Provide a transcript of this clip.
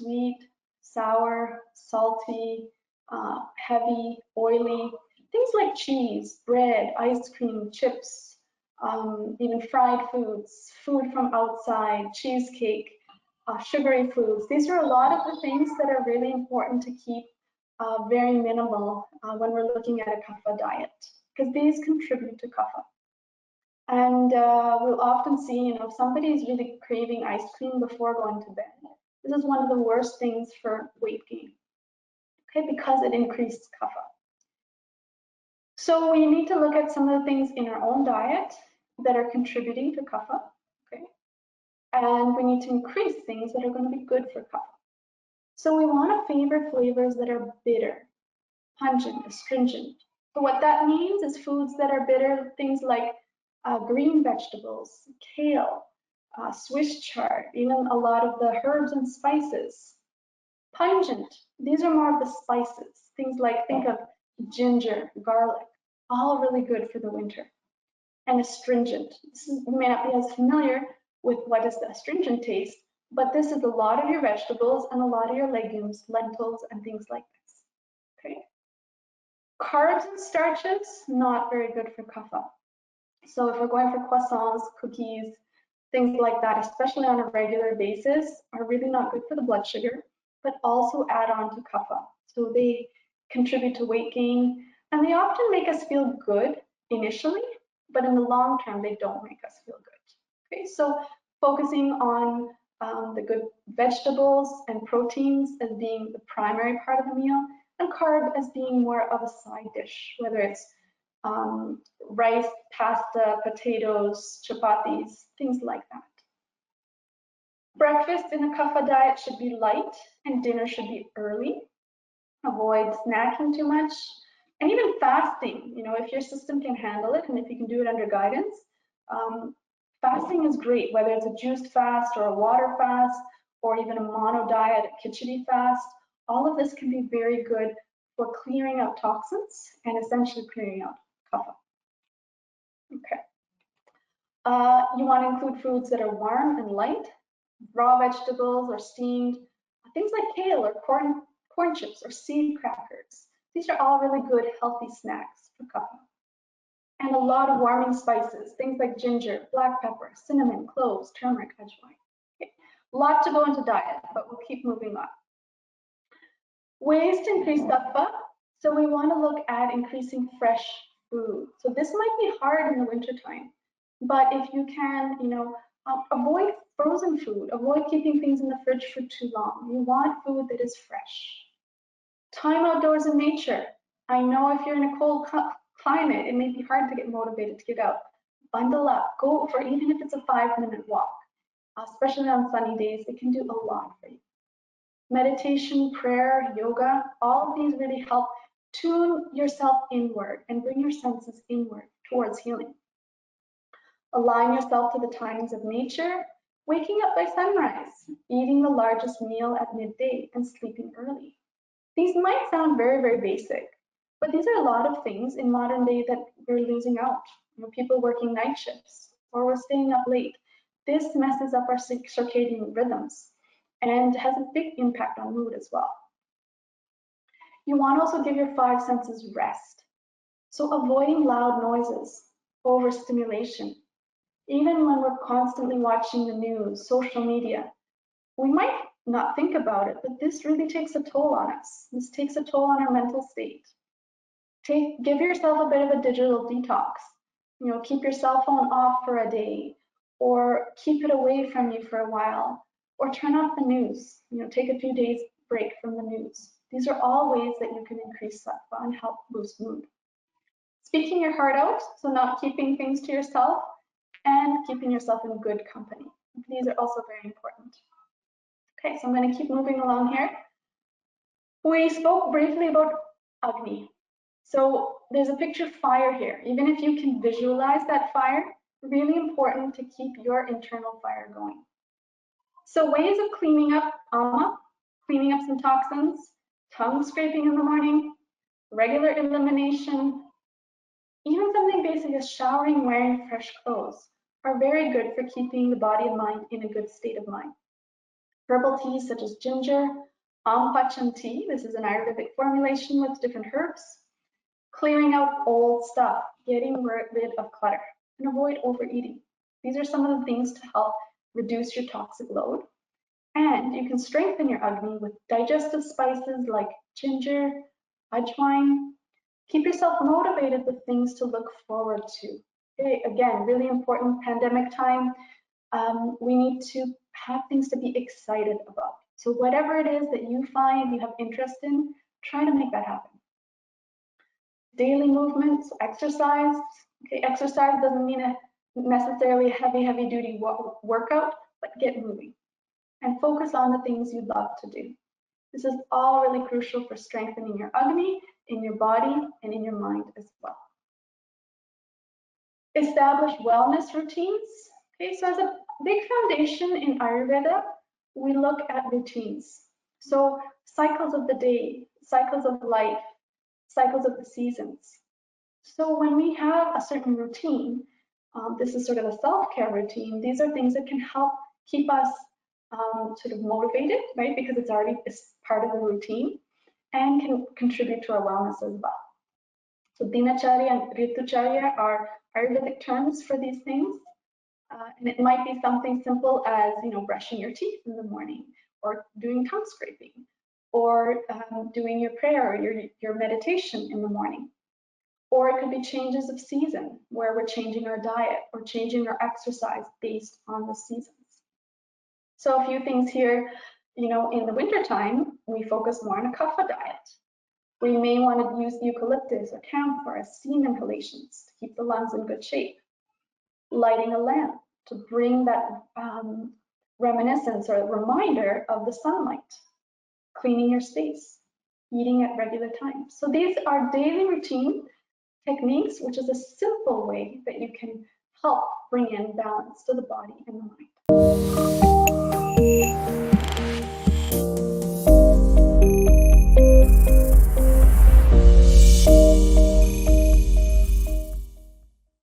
sweet, sour, salty, heavy, oily. Things like cheese, bread, ice cream, chips, even fried foods, food from outside, cheesecake, sugary foods. These are a lot of the things that are really important to keep very minimal when we're looking at a kapha diet, because these contribute to kapha. And we'll often see, if somebody is really craving ice cream before going to bed, this is one of the worst things for weight gain, okay, because it increases kapha. So we need to look at some of the things in our own diet that are contributing to kapha, okay? And we need to increase things that are going to be good for kapha. So we want to favor flavors that are bitter, pungent, astringent. So what that means is foods that are bitter, things like green vegetables, kale, Swiss chard, even a lot of the herbs and spices. Pungent, these are more of the spices, things like, think of ginger, garlic, all really good for the winter. And astringent, you may not be as familiar with what is the astringent taste, but this is a lot of your vegetables and a lot of your legumes, lentils, and things like this, okay? Carbs and starches, not very good for kapha. So if we're going for croissants, cookies, things like that, especially on a regular basis, are really not good for the blood sugar, but also add on to kapha. So they contribute to weight gain, and they often make us feel good initially, but in the long term, they don't make us feel good. Okay, so focusing on the good vegetables and proteins as being the primary part of the meal, and carb as being more of a side dish, whether it's rice, pasta, potatoes, chapatis, things like that. Breakfast in a kapha diet should be light and dinner should be early. Avoid snacking too much. And even fasting, if your system can handle it and if you can do it under guidance, fasting is great, whether it's a juiced fast or a water fast or even a mono diet, a khichdi fast. All of this can be very good for clearing out toxins and essentially clearing out kapha. Okay. You want to include foods that are warm and light, raw vegetables or steamed, things like kale or corn chips or seed crackers. These are all really good, healthy snacks for kapha. And a lot of warming spices, things like ginger, black pepper, cinnamon, cloves, turmeric, ajwain. Okay. A lot to go into diet, but we'll keep moving on. Ways to increase kapha. So we want to look at increasing fresh food. So this might be hard in the wintertime, but if you can, avoid frozen food, avoid keeping things in the fridge for too long. You want food that is fresh. Time outdoors in nature. I know if you're in a cold climate, it may be hard to get motivated to get out. Bundle up, go for even if it's a 5-minute walk, especially on sunny days, it can do a lot for you. Meditation, prayer, yoga, all of these really help tune yourself inward and bring your senses inward towards healing. Align yourself to the timings of nature, waking up by sunrise, eating the largest meal at midday, and sleeping early. These might sound very, very basic, but these are a lot of things in modern day that we're losing out. People working night shifts or we're staying up late. This messes up our circadian rhythms and has a big impact on mood as well. You want to also give your 5 senses rest. So avoiding loud noises, overstimulation. Even when we're constantly watching the news, social media, we might not think about it, but this really takes a toll on us. This takes a toll on our mental state. Give yourself a bit of a digital detox. Keep your cell phone off for a day, or keep it away from you for a while, or turn off the news. Take a few days break from the news. These are all ways that you can increase sattva and help boost mood. Speaking your heart out, so not keeping things to yourself, and keeping yourself in good company. These are also very important. Okay, so I'm going to keep moving along here. We spoke briefly about Agni. So there's a picture of fire here. Even if you can visualize that fire, really important to keep your internal fire going. So ways of cleaning up ama, cleaning up some toxins, tongue scraping in the morning, regular elimination, even something basic as showering, wearing fresh clothes are very good for keeping the body and mind in a good state of mind. Herbal teas such as ginger, Ampacham tea, this is an Ayurvedic formulation with different herbs. Clearing out old stuff, getting rid of clutter, and avoid overeating. These are some of the things to help reduce your toxic load. And you can strengthen your Agni with digestive spices like ginger, ajwain. Keep yourself motivated with things to look forward to. Okay, again, really important pandemic time. We need to have things to be excited about. So whatever it is that you find you have interest in, try to make that happen. Daily movements, exercise. Okay, exercise doesn't mean a necessarily heavy duty workout, but get moving and focus on the things you love to do. This is all really crucial for strengthening your Agni in your body and in your mind as well. Establish wellness routines. Okay, so as a big foundation in Ayurveda, we look at routines. So cycles of the day, cycles of life, cycles of the seasons. So when we have a certain routine, this is sort of a self-care routine, these are things that can help keep us sort of motivated, right? Because it's already part of the routine and can contribute to our wellness as well. So dinacharya and ritucharya are Ayurvedic terms for these things. And it might be something simple as, brushing your teeth in the morning, or doing tongue scraping, or doing your prayer or your meditation in the morning. Or it could be changes of season, where we're changing our diet or changing our exercise based on the seasons. So a few things here, in the wintertime, we focus more on a kapha diet. We may want to use eucalyptus or camphor as steam inhalations to keep the lungs in good shape. Lighting a lamp to bring that reminiscence or reminder of the sunlight. Cleaning your space. Eating at regular times. So these are daily routine techniques, which is a simple way that you can help bring in balance to the body and the mind.